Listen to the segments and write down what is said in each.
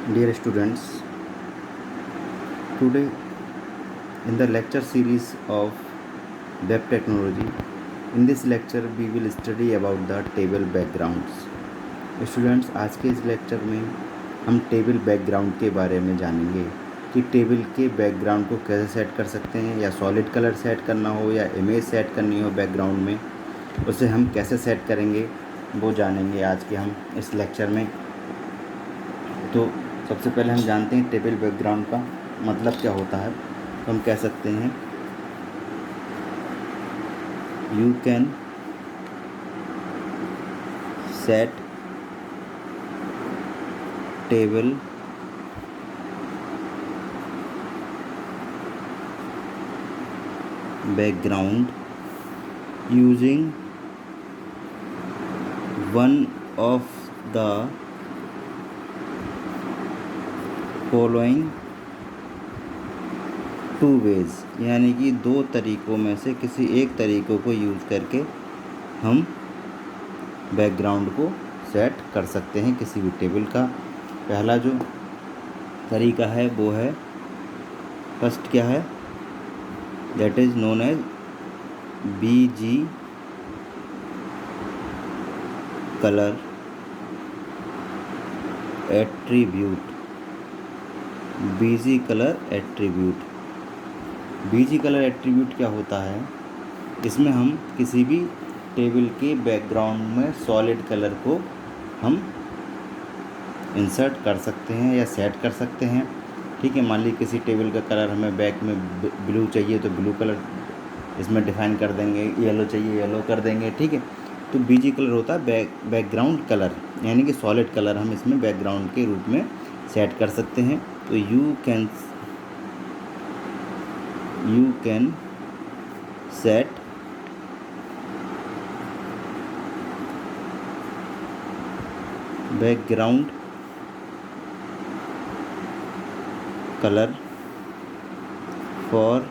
Dear students, today in the lecture series of web technology, in this lecture we will study about the table backgrounds. Students, आज के इस lecture में हम table background के बारे में जानेंगे कि टेबल के बैकग्राउंड को कैसे सेट कर सकते हैं, या सॉलिड कलर सेट करना हो या इमेज सेट करनी हो बैकग्राउंड में, उसे हम कैसे सेट करेंगे वो जानेंगे आज के हम इस लेक्चर में। तो सबसे पहले हम जानते हैं टेबल बैकग्राउंड का मतलब क्या होता है। तो हम कह सकते हैं you can set table background using one of the following two ways, यानी कि दो तरीक़ों में से किसी एक तरीक़ों को यूज़ करके हम बैकग्राउंड को सेट कर सकते हैं किसी भी टेबल का। पहला जो तरीका है वो है, फर्स्ट क्या है, that is known as BG colour attribute. BG colour attribute, BG colour attribute क्या होता है, इसमें हम किसी भी टेबल के बैकग्राउंड में सॉलिड कलर को हम इंसर्ट कर सकते हैं या सेट कर सकते हैं। ठीक है, मान लीजिए किसी टेबल का कलर हमें बैक में ब्लू चाहिए तो ब्लू कलर इसमें डिफाइन कर देंगे, येलो चाहिए येलो कर देंगे। ठीक है, तो BG कलर होता है बैकग्राउंड कलर, यानी कि सॉलिड कलर हम इसमें बैकग्राउंड के रूप में सेट कर सकते हैं। तो you can set background colour for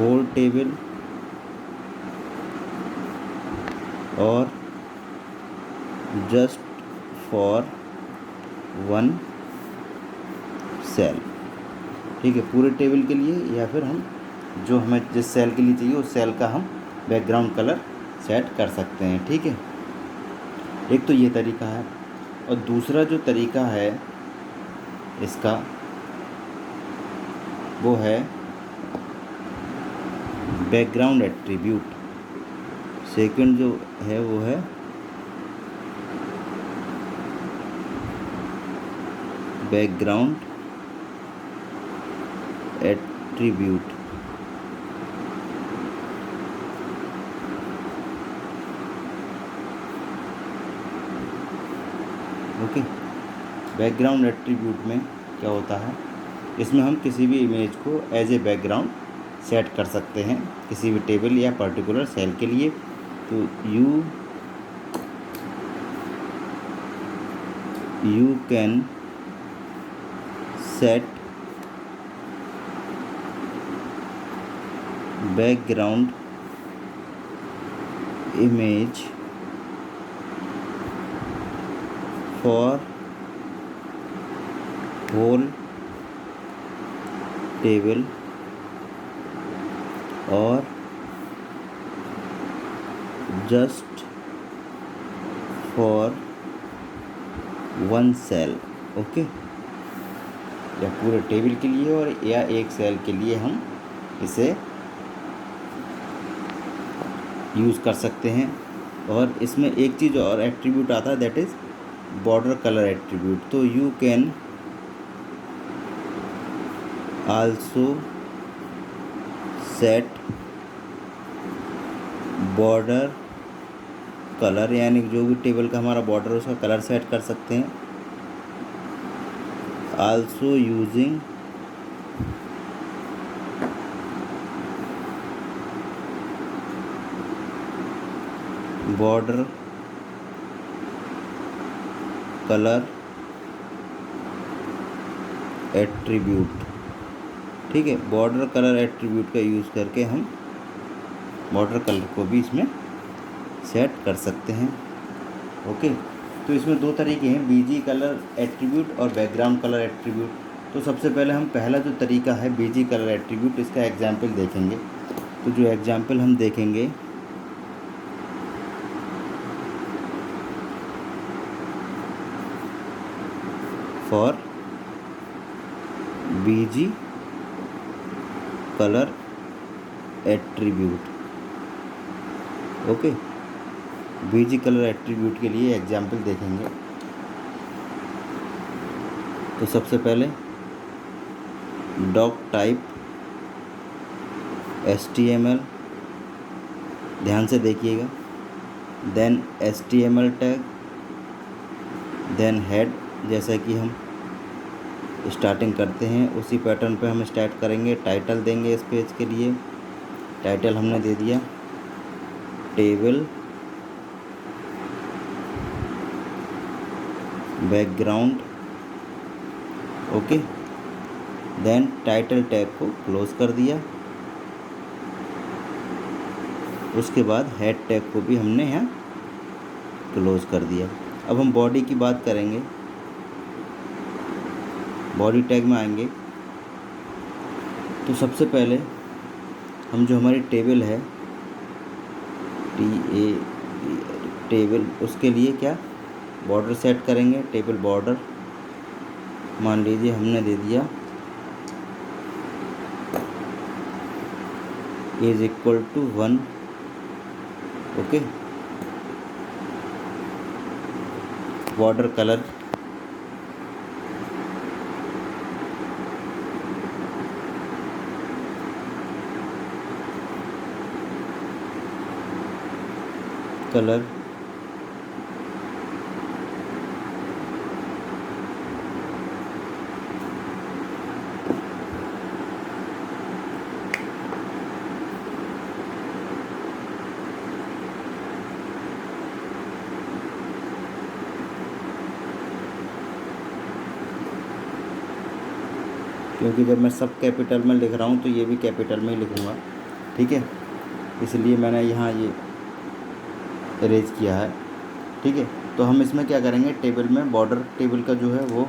whole table और जस्ट फॉर वन सेल। ठीक है, पूरे टेबल के लिए या फिर हम जो हमें जिस सेल के लिए चाहिए उस सेल का हम बैकग्राउंड कलर सेट कर सकते हैं। ठीक है, एक तो ये तरीका है, और दूसरा जो तरीका है इसका वो है बैकग्राउंड एट्रीब्यूट। सेकंड जो है वो है background attribute. Okay, background attribute में क्या होता है, इसमें हम किसी भी इमेज को एज ए बैकग्राउंड सेट कर सकते हैं किसी भी टेबल या पर्टिकुलर सेल के लिए। तो you can set background image for whole table और just for one cell. Okay, या पूरे टेबल के लिए और या एक सेल के लिए हम इसे यूज़ कर सकते हैं। और इसमें एक चीज़ और एट्रीब्यूट आता है, that is border colour attribute. तो you can also set border colour, यानी जो भी टेबल का हमारा बॉर्डर है उसका कलर सेट कर सकते हैं। Also using border colour attribute. ठीक है, बॉर्डर कलर एट्रीब्यूट का यूज़ करके हम बॉर्डर कलर को भी इसमें सेट कर सकते हैं। ओके, तो इसमें दो तरीके हैं, बीजी कलर एट्रीब्यूट और बैकग्राउंड कलर एट्रीब्यूट। तो सबसे पहले हम पहला जो तरीका है बीजी कलर एट्रीब्यूट, इसका एग्जाम्पल देखेंगे। तो जो एग्जाम्पल हम देखेंगे, for BG colour attribute. Okay, BG colour attribute के लिए एग्जाम्पल देखेंगे। तो सबसे पहले डॉक टाइप HTML, ध्यान से देखिएगा, then HTML tag, then head. जैसा कि हम स्टार्टिंग करते हैं उसी पैटर्न पे हम स्टार्ट करेंगे। टाइटल देंगे इस पेज के लिए, टाइटल हमने दे दिया table background. Okay, then title tag को क्लोज कर दिया। उसके बाद हेड टैग को भी हमने यहाँ क्लोज कर दिया। अब हम बॉडी की बात करेंगे, बॉडी टैग में आएंगे। तो सबसे पहले हम जो हमारी टेबल है टेबल, उसके लिए क्या बॉर्डर सेट करेंगे। टेबल बॉर्डर मान लीजिए हमने दे दिया is equal to 1। Okay, border colour क्योंकि जब मैं सब कैपिटल में लिख रहा हूँ तो ये भी कैपिटल में ही लिखूँगा, ठीक है, इसलिए मैंने यहाँ ये इरेज किया है। ठीक है, तो हम इसमें क्या करेंगे, टेबल में बॉर्डर टेबल का जो है वो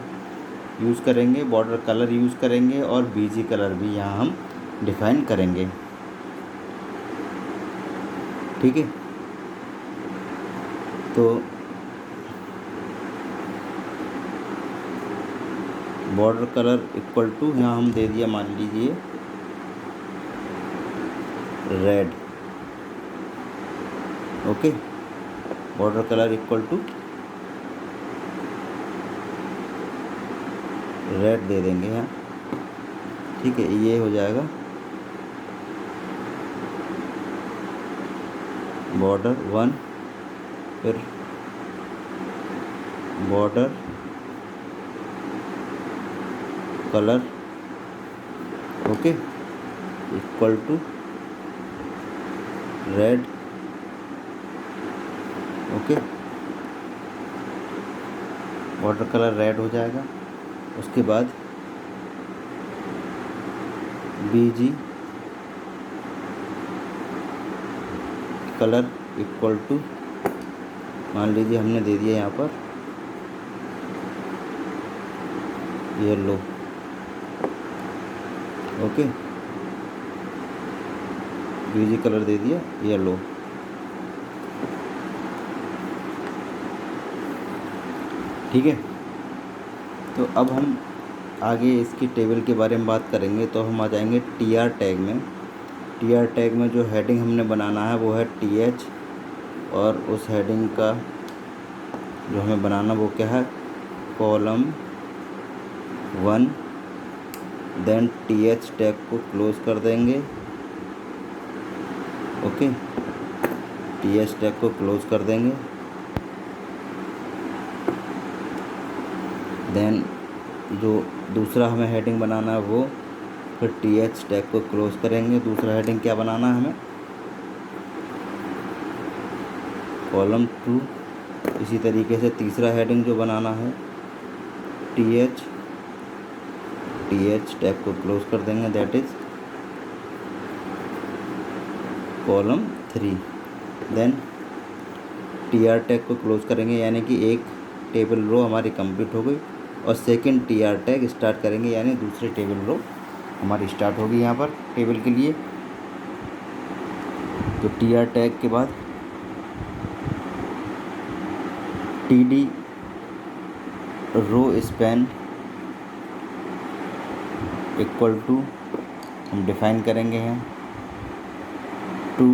यूज़ करेंगे, बॉर्डर कलर यूज़ करेंगे और बीजी कलर भी यहाँ हम डिफाइन करेंगे। ठीक है, तो बॉर्डर कलर इक्वल टू यहाँ हम दे दिया, मान लीजिए red. Okay, border colour equal to red दे देंगे यहाँ। ठीक है, ये हो जाएगा बॉर्डर 1, फिर border colour okay equal to red. Okay, border colour red हो जाएगा। उसके बाद बीजी कलर इक्वल टू, मान लीजिए हमने दे दिया यहाँ पर येलो। ओके, बीजी कलर दे दिया येलो। ठीक है, तो अब हम आगे इसकी टेबल के बारे में बात करेंगे। तो हम आ जाएंगे TR टैग में। TR टैग में जो हेडिंग हमने बनाना है वो है TH, और उस हेडिंग का जो हमें बनाना वो क्या है, कॉलम 1। देन TH टैग को क्लोज कर देंगे। ओके, TH टैग को क्लोज कर देंगे। देन जो दूसरा हमें हेडिंग बनाना है वो फिर TH टैग को क्लोज करेंगे। दूसरा हेडिंग क्या बनाना है हमें, कॉलम 2। इसी तरीके से तीसरा हेडिंग जो बनाना है TH टैग को क्लोज कर देंगे, that is column 3। Then TR tag को क्लोज करेंगे, यानी कि एक टेबल रो हमारी कंप्लीट हो गई और सेकंड टीआर टैग स्टार्ट करेंगे, यानी दूसरी टेबल रो हमारी स्टार्ट होगी यहाँ पर टेबल के लिए। तो टीआर टैग के बाद TD row span equal to हम डिफाइन करेंगे हैं 2,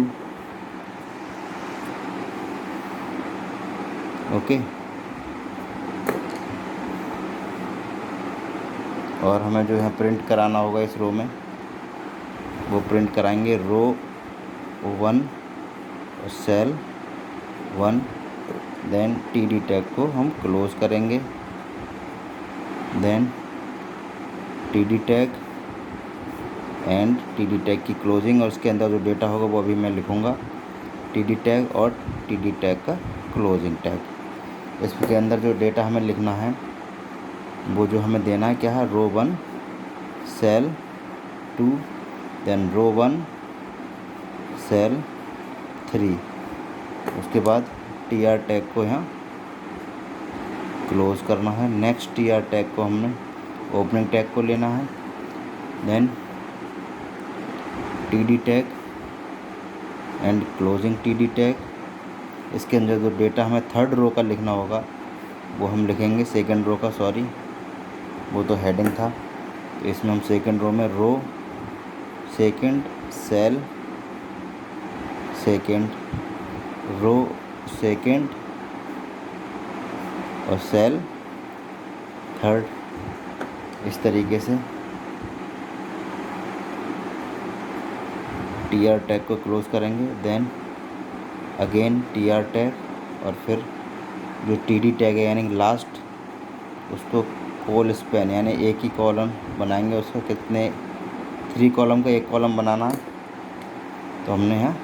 ओके। और हमें जो है प्रिंट कराना होगा इस रो में, वो प्रिंट कराएंगे रो 1 और सेल 1। देन टीडी टैग को हम क्लोज करेंगे, then TD tag and TD tag की क्लोजिंग, और उसके अंदर जो डेटा होगा वो अभी मैं लिखूँगा, टीडी टैग और टीडी टैग का क्लोजिंग टैग। इसके अंदर जो डेटा हमें लिखना है वो जो हमें देना है क्या है, रो 1 सेल 2, देन रो 1 सेल 3। उसके बाद टीआर टैग को यहाँ क्लोज करना है। नेक्स्ट टीआर टैग को हमने ओपनिंग टैग को लेना है, then TD tag and closing TD tag. इसके अंदर जो डेटा हमें थर्ड रो का लिखना होगा वो हम लिखेंगे सेकंड रो का, सॉरी वो तो हेडिंग था। तो इसमें हम सेकंड रो में row second cell second row second और सेल थर्ड, इस तरीके से टीआर टैग को क्लोज करेंगे। देन अगेन टीआर टैग और फिर जो टीडी टैग है यानी लास्ट, उसको कोल स्पैन यानी एक ही कॉलम बनाएंगे। उसको कितने 3 कॉलम का एक कॉलम बनाना है, तो हमने यहाँ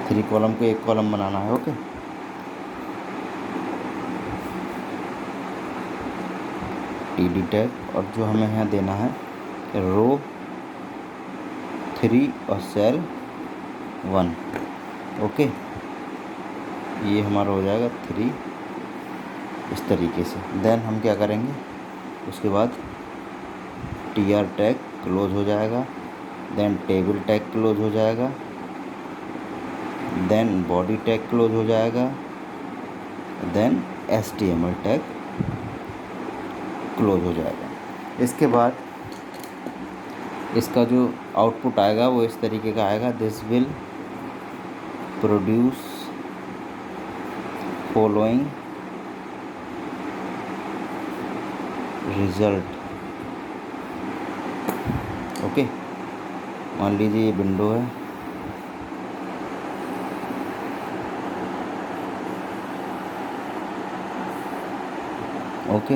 थ्री कॉलम को एक कॉलम बनाना है, ओके। टीडी टैग और जो हमें यहाँ देना है रो 3 और सेल 1, ओके। ये हमारा हो जाएगा 3 इस तरीके से। देन हम क्या करेंगे, उसके बाद टीआर टैग क्लोज हो जाएगा, देन टेबल टैग क्लोज हो जाएगा, देन बॉडी टैग क्लोज हो जाएगा, देन एचटीएमएल टैग क्लोज हो जाएगा। इसके बाद इसका जो आउटपुट आएगा वो इस तरीके का आएगा, this will produce following result, okay. मान लीजिए ये विंडो है, ओके।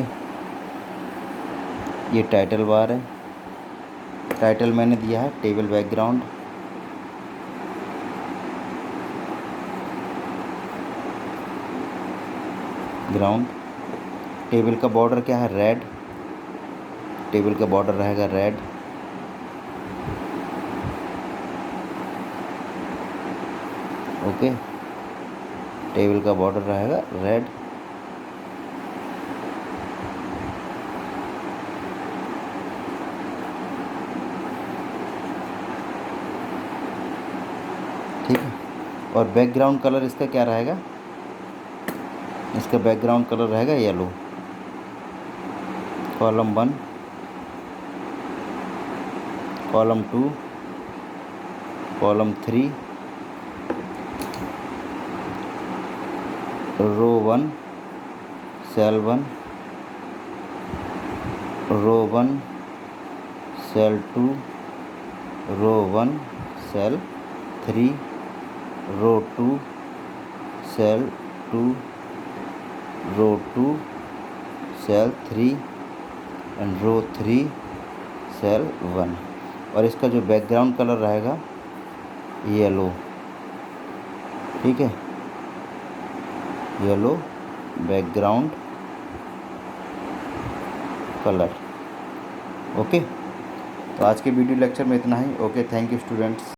ये टाइटल बार है, टाइटल मैंने दिया है टेबल बैकग्राउंड, ग्राउंड। टेबल का बॉर्डर क्या है, रेड, टेबल का बॉर्डर रहेगा रेड, ओके। टेबल का बॉर्डर रहेगा रेड, ठीक है। और बैकग्राउंड कलर इसका क्या रहेगा, इसका बैकग्राउंड कलर रहेगा yellow. Column 1, column 2, column 3, row 1 cell 1, row 1 cell 2, row 1 cell 3, row 2 cell 2, row 2 cell 3 and row 3 cell 1। और इसका जो बैकग्राउंड कलर रहेगा येलो, ठीक है, येलो बैकग्राउंड कलर, ओके। तो आज के वीडियो लेक्चर में इतना ही, ओके। Thank you students.